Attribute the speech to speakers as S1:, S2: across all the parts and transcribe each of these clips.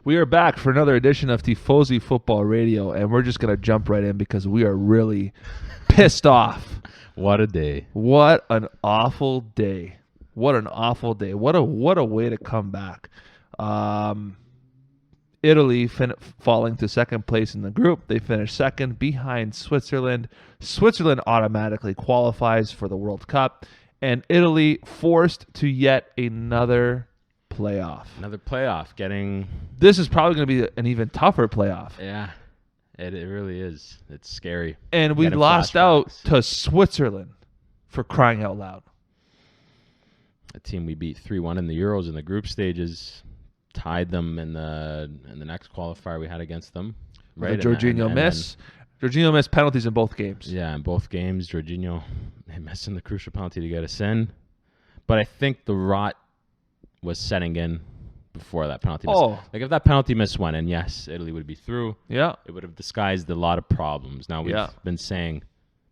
S1: We are back for another edition of Tifosi Football Radio, and we're just going to jump right in because we are really pissed off.
S2: What a day.
S1: What an awful day. What an awful day. What a way to come back. Italy falling to second place in the group. They finished second behind Switzerland. Switzerland automatically qualifies for the World Cup, and Italy forced to yet another playoff.
S2: Another playoff.
S1: This is probably going to be an even tougher playoff.
S2: Yeah, it really is. It's scary.
S1: And we lost out to Switzerland, for crying out loud.
S2: A team we beat 3-1 in the Euros in the group stages, tied them in the next qualifier we had against them.
S1: Right, Jorginho miss. Jorginho missed penalties in both games.
S2: Yeah, in both games, Jorginho missing the crucial penalty to get us in. But I think the rot was setting in before that penalty miss.
S1: Oh.
S2: Like if that penalty miss went in, yes, Italy would be through.
S1: Yeah.
S2: It would have disguised a lot of problems. Now we've been saying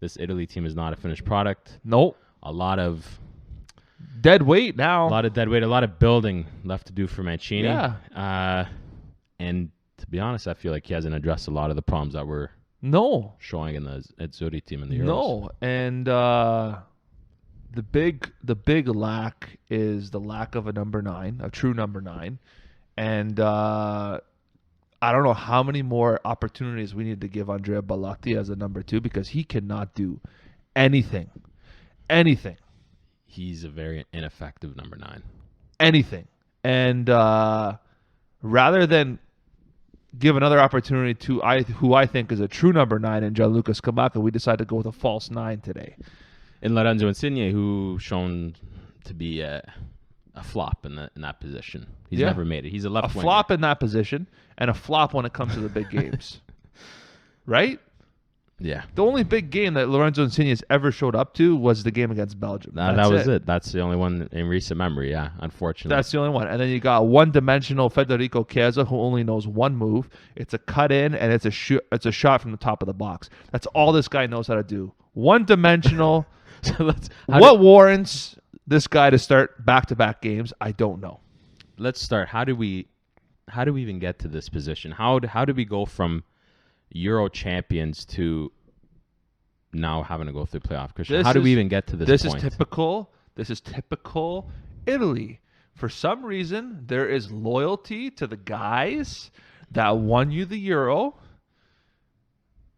S2: this Italy team is not a finished product.
S1: Nope.
S2: A lot of
S1: dead weight now.
S2: A lot of dead weight, a lot of building left to do for Mancini.
S1: Yeah.
S2: And to be honest, I feel like he hasn't addressed a lot of the problems that were showing in the Azzurri team in the Euros.
S1: No. And the big lack is the lack of a number 9, a true number 9. And I don't know how many more opportunities we need to give Andrea Bellotti as a number 2 because he cannot do anything. Anything.
S2: He's a very ineffective number 9.
S1: Anything. And rather than give another opportunity to who I think is a true number 9 in Gianluca Scamacca, we decided to go with a false 9 today.
S2: In Lorenzo Insigne, who shown to be a flop in that position. He's never made it. He's a left winger.
S1: A flop in that position and a flop when it comes to the big games. Right?
S2: Yeah.
S1: The only big game that Lorenzo Insigne has ever showed up to was the game against Belgium.
S2: That was it. That's the only one in recent memory, yeah, unfortunately.
S1: That's the only one. And then you got one-dimensional Federico Chiesa who only knows one move. It's a cut in and it's a shot from the top of the box. That's all this guy knows how to do. One-dimensional. What warrants this guy to start back-to-back games? I don't know.
S2: Let's start. How do we even get to this position? How do we go from Euro champions to now having to go through playoff? Christian, how do we even get to this point?
S1: This is typical Italy. For some reason, there is loyalty to the guys that won you the Euro.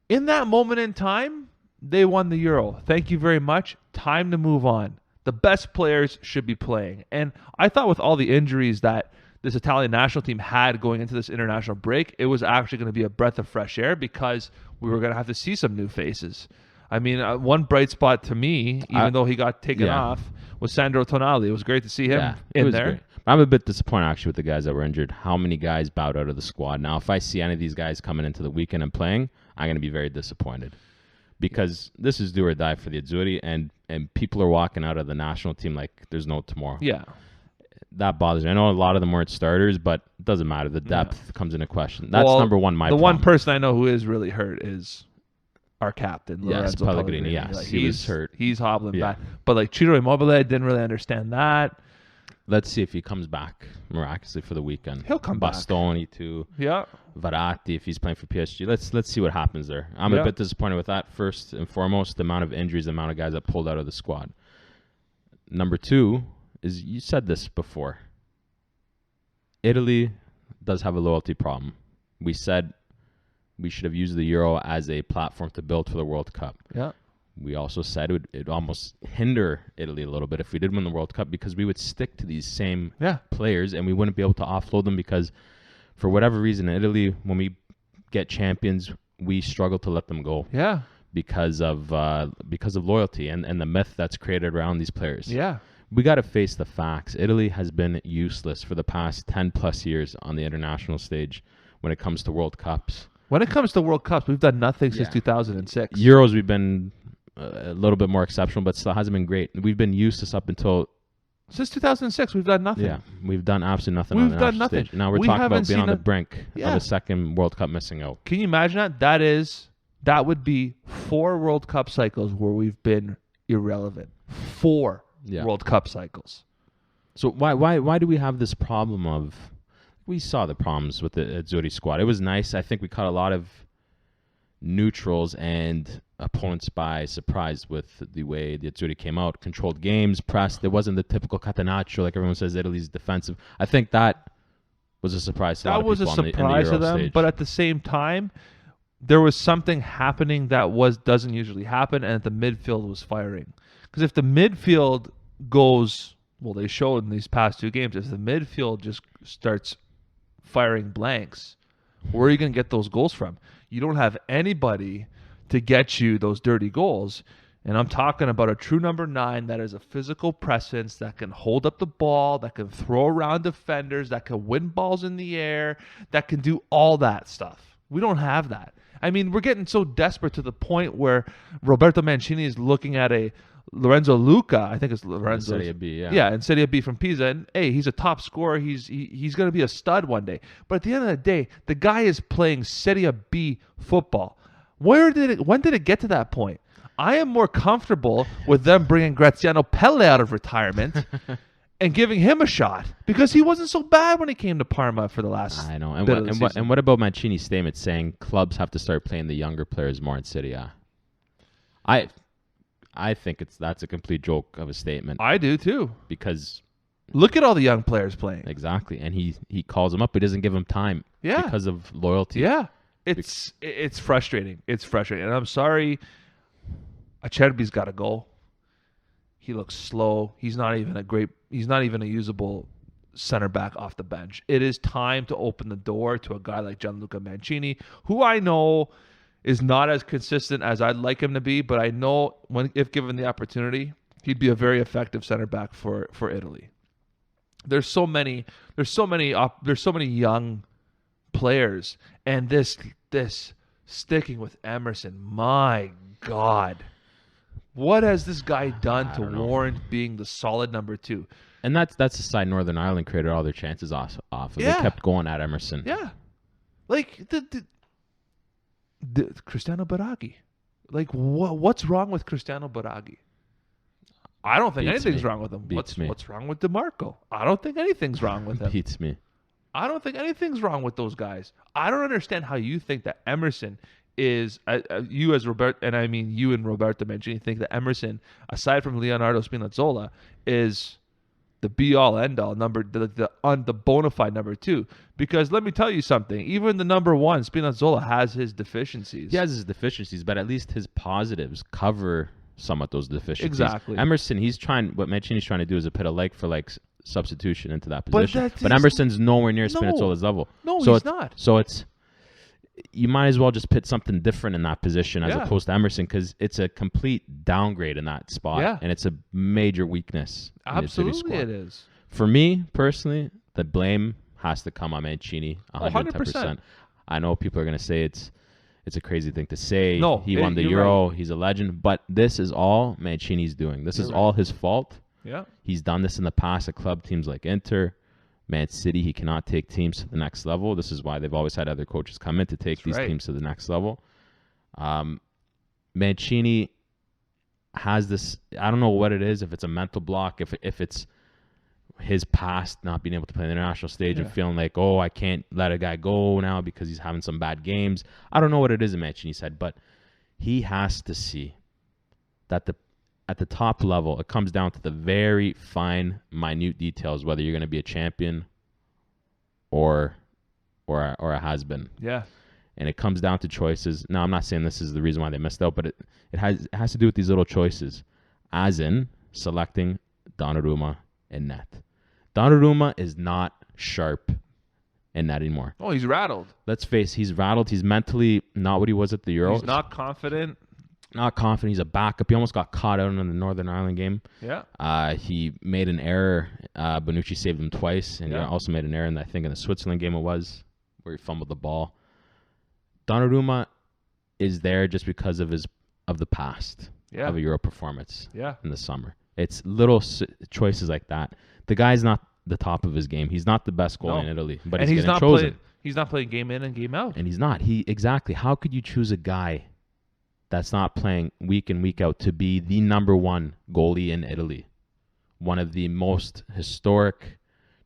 S1: In that moment in time, they won the Euro. Thank you very much. Time to move on. The best players should be playing. And I thought with all the injuries that this Italian national team had going into this international break, it was actually going to be a breath of fresh air because we were going to have to see some new faces. I mean, one bright spot to me, even though he got taken off, was Sandro Tonali. It was great to see him in there.
S2: Great. I'm a bit disappointed, actually, with the guys that were injured. How many guys bowed out of the squad? Now, if I see any of these guys coming into the weekend and playing, I'm going to be very disappointed. Because this is do or die for the Azzurri, and people are walking out of the national team like there's no tomorrow.
S1: Yeah.
S2: That bothers me. I know a lot of them weren't starters, but it doesn't matter. The depth comes into question. That's number one, my problem.
S1: The one person I know who is really hurt is our captain, Lorenzo
S2: Pellegrini. Yes,
S1: like,
S2: he was hurt.
S1: He's hobbling back. But like Ciro Immobile, didn't really understand that.
S2: Let's see if he comes back miraculously for the weekend.
S1: He'll come back.
S2: Bastoni too.
S1: Yeah.
S2: Verratti, if he's playing for PSG. Let's see what happens there. I'm a bit disappointed with that. First and foremost, the amount of injuries, the amount of guys that pulled out of the squad. Number 2 is, you said this before, Italy does have a loyalty problem. We said we should have used the Euro as a platform to build for the World Cup.
S1: Yeah.
S2: We also said it would almost hinder Italy a little bit if we did win the World Cup because we would stick to these same players and we wouldn't be able to offload them because for whatever reason in Italy, when we get champions, we struggle to let them go.
S1: Yeah.
S2: Because of loyalty and the myth that's created around these players.
S1: Yeah.
S2: We got to face the facts. Italy has been useless for the past 10 plus years on the international stage when it comes to World Cups.
S1: When it comes to World Cups, we've done nothing since 2006.
S2: Euros, we've been a little bit more exceptional, but still hasn't been great. We've been useless up until...
S1: Since 2006, we've done nothing.
S2: Yeah, we've done absolutely nothing.
S1: We've done nothing.
S2: Stage. Now we're talking about being on the brink of a second World Cup missing out.
S1: Can you imagine that? That would be 4 World Cup cycles where we've been irrelevant. 4 World Cup cycles.
S2: So why do we have this problem of we saw the problems with the Azzurri squad. It was nice. I think we caught a lot of neutrals and opponents by surprise with the way the Azzurri came out, controlled games, pressed. It wasn't the typical catenaccio like everyone says Italy's defensive. I think that was a surprise to a lot of people
S1: That was a surprise to them,
S2: stage.
S1: but at the same time, there was something happening that doesn't usually happen, and the midfield was firing. Because if the midfield goes, well, they showed in these past 2 games, if the midfield just starts firing blanks, where are you going to get those goals from? You don't have anybody to get you those dirty goals. And I'm talking about a true number 9 that is a physical presence, that can hold up the ball, that can throw around defenders, that can win balls in the air, that can do all that stuff. We don't have that. I mean, we're getting so desperate to the point where Roberto Mancini is looking at a Lorenzo Luca, I think it's Lorenzo.
S2: Serie B, yeah.
S1: Yeah, in Serie B from Pisa. And, hey, he's a top scorer. He's going to be a stud one day. But at the end of the day, the guy is playing Serie B football. When did it get to that point? I am more comfortable with them bringing Graziano Pelle out of retirement and giving him a shot because he wasn't so bad when he came to Parma for the last.
S2: I know.
S1: And
S2: what about Mancini's statement saying clubs have to start playing the younger players more in Serie A? I think that's a complete joke of a statement.
S1: I do too.
S2: Because
S1: look at all the young players playing.
S2: Exactly, and he calls them up, but he doesn't give them time.
S1: Yeah.
S2: Because of loyalty.
S1: Yeah. It's frustrating. It's frustrating. And I'm sorry, Acerbi's got to go. He looks slow. He's not even a usable center back off the bench. It is time to open the door to a guy like Gianluca Mancini, who I know is not as consistent as I'd like him to be, but I know if given the opportunity, he'd be a very effective center back for Italy. There's so many young players, and this sticking with Emerson, my God. What has this guy done to warrant being the solid number 2?
S2: And that's the side Northern Ireland created all their chances off of.
S1: Yeah.
S2: They kept going at Emerson.
S1: Yeah. Like the Cristiano Baraghi. Like what's wrong with Cristiano Baraghi? I don't think anything's wrong with him. What's wrong with DeMarco? I don't think anything's wrong with him.
S2: Beats me.
S1: I don't think anything's wrong with those guys. I don't understand how you think that Emerson is you as Roberto, and I mean you and Roberto Mancini think that Emerson, aside from Leonardo Spinazzola, is the be-all, end-all the bona fide number 2. Because let me tell you something, even the number 1, Spinazzola, has his deficiencies.
S2: He has his deficiencies, but at least his positives cover somewhat those deficiencies.
S1: Exactly.
S2: Emerson, what Mancini's trying to do is put a like for like substitution into that position.
S1: But
S2: Emerson's nowhere near Spinazzola's level.
S1: No, he's not.
S2: So it's you might as well just put something different in that position as opposed to Emerson, because it's a complete downgrade in that spot, and it's a major weakness.
S1: Absolutely, it is.
S2: For me personally, the blame has to come on Mancini, 110%. I know people are going to say it's a crazy thing to say.
S1: No,
S2: he won the Euro.
S1: Right.
S2: He's a legend, but this is all Mancini's doing. This is all his fault.
S1: Yeah,
S2: he's done this in the past at club teams like Inter. Man City, he cannot take teams to the next level. This is why they've always had other coaches come in to take these teams to the next level. Mancini has this, I don't know what it is, if it's a mental block, if it's his past not being able to play on the international stage and feeling like, oh, I can't let a guy go now because he's having some bad games. I don't know what it is in Mancini's head, but he has to see that at the top level, it comes down to the very fine, minute details, whether you're going to be a champion or a has-been.
S1: Yeah.
S2: And it comes down to choices. Now, I'm not saying this is the reason why they missed out, but it has to do with these little choices, as in selecting Donnarumma in net. Donnarumma is not sharp in net anymore.
S1: Oh, he's rattled.
S2: Let's face it, he's rattled. He's mentally not what he was at the Euro.
S1: He's not confident.
S2: Not confident. He's a backup. He almost got caught out in the Northern Ireland game.
S1: Yeah.
S2: He made an error. Bonucci saved him twice, and he also made an error in the Switzerland game it was, where he fumbled the ball. Donnarumma is there just because of the past of a Euro performance in the summer. It's little choices like that. The guy's not the top of his game. He's not the best goalie in Italy, but he's getting chosen.
S1: He's not playing game in and game out.
S2: And he's not. Exactly. How could you choose a guy that's not playing week in, week out to be the number 1 goalie in Italy? One of the most historic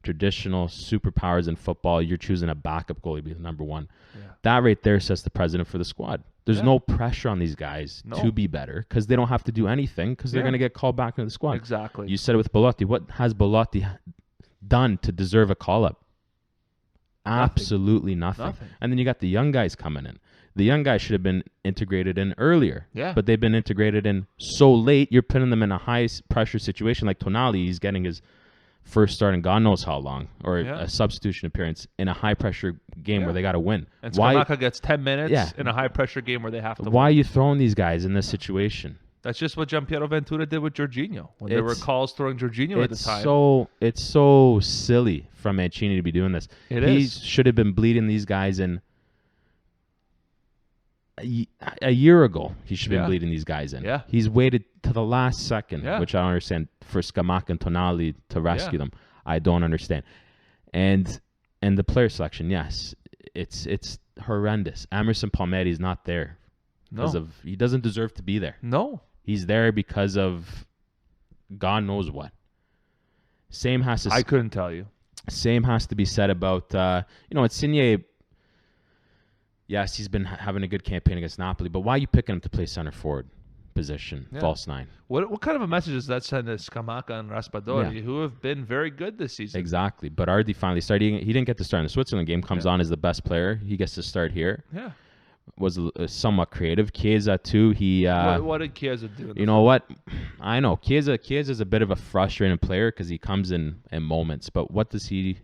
S2: traditional superpowers in football, you're choosing a backup goalie to be the number one.
S1: Yeah.
S2: That right there sets the precedent for the squad. There's no pressure on these guys to be better because they don't have to do anything because they're going to get called back into the squad.
S1: Exactly.
S2: You said it with Belotti. What has Belotti done to deserve a call-up? Absolutely nothing. And then you got the young guys coming in. The young guys should have been integrated in earlier.
S1: Yeah.
S2: But they've been integrated in so late, you're putting them in a high-pressure situation like Tonali. He's getting his first start in God knows how long, or a substitution appearance in a high-pressure game where they got to win.
S1: And Scamacca gets 10 minutes in a high-pressure game where they have to win.
S2: Why are you throwing these guys in this situation?
S1: That's just what Gianpiero Ventura did with Jorginho when there were calls throwing Jorginho at the time.
S2: It's so silly from Mancini to be doing this. He should have been bleeding these guys in a year ago. He should have been bleeding these guys in.
S1: Yeah.
S2: He's waited to the last second, which I don't understand, for Scamacca and Tonali to rescue them. I don't understand. And the player selection, yes, it's horrendous. Emerson Palmieri is not there because he doesn't deserve to be there.
S1: No.
S2: He's there because of God knows what. I
S1: couldn't tell you.
S2: Same has to be said about Insigne. Yes, he's been having a good campaign against Napoli, but why are you picking him to play center forward position, false nine?
S1: What kind of a message does that send to Scamacca and Raspadori, who have been very good this season?
S2: Exactly. But Berardi finally started. He didn't get to start in the Switzerland game. Comes on as the best player. He gets to start here.
S1: Yeah.
S2: Was somewhat creative. Chiesa too.
S1: What did Chiesa do?
S2: You know what? I know Chiesa is a bit of a frustrating player because he comes in moments. But what does he?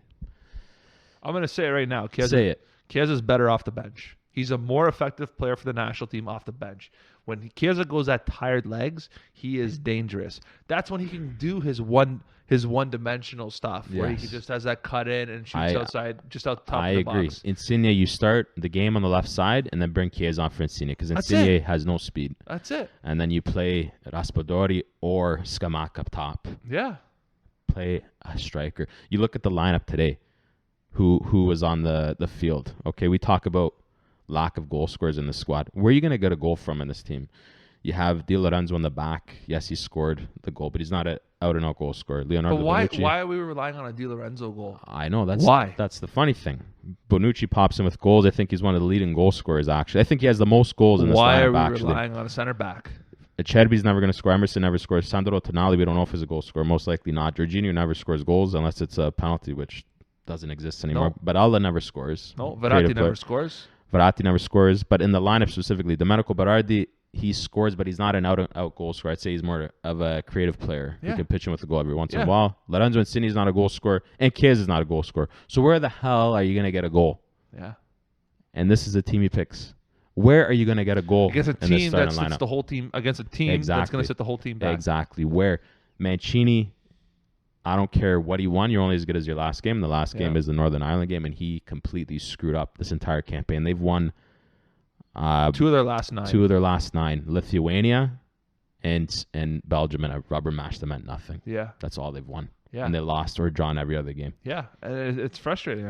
S1: I'm going to say it right now.
S2: Say it.
S1: Chiesa's better off the bench. He's a more effective player for the national team off the bench. When Chiesa goes at tired legs, he is dangerous. That's when he can do his one-dimensional stuff, where he just has that cut in and shoots outside, just out top of the box. I agree.
S2: Insigne, you start the game on the left side and then bring Chiesa on for Insigne because Insigne has no speed.
S1: That's it.
S2: And then you play Raspadori or Scamacca up top.
S1: Yeah.
S2: Play a striker. You look at the lineup today. Who was on the field? Okay, we talk about lack of goal scorers in the squad. Where are you going to get a goal from in this team? You have Di Lorenzo in the back. Yes, he scored the goal, but he's not an out-and-out goal scorer. Leonardo Bonucci.
S1: Why are we relying on a Di Lorenzo goal?
S2: I know. That's the funny thing. Bonucci pops in with goals. I think he's one of the leading goal scorers, actually. I think he has the most goals in this lineup, actually.
S1: Why are we relying on a center back?
S2: Acerbi's never going to score. Emerson never scores. Sandro Tonali, we don't know if he's a goal scorer. Most likely not. Jorginho never scores goals unless it's a penalty, which doesn't exist anymore.
S1: No.
S2: But Alla never scores.
S1: No, Verratti never scores.
S2: Verratti never scores. But in the lineup specifically, Domenico Berardi, he scores, but he's not an out goal scorer. I'd say he's more of a creative player. You can pitch him with a goal every once in a while. Lorenzo Insigne is not a goal scorer, and Chiesa is not a goal scorer. So where the hell are you going to get a goal?
S1: Yeah.
S2: And this is the team he picks. Where are you going to get a goal
S1: against a team that sits the whole team against a team that's going to sit the whole team back?
S2: Exactly. Where Mancini, I don't care what he won. You're only as good as your last game. The last game is the Northern Ireland game, and he completely screwed up this entire campaign. They've won
S1: two of their last 9.
S2: Lithuania and Belgium, and a rubber match that meant nothing.
S1: Yeah.
S2: That's all they've won.
S1: Yeah.
S2: And they lost or drawn every other game.
S1: Yeah. And it's frustrating.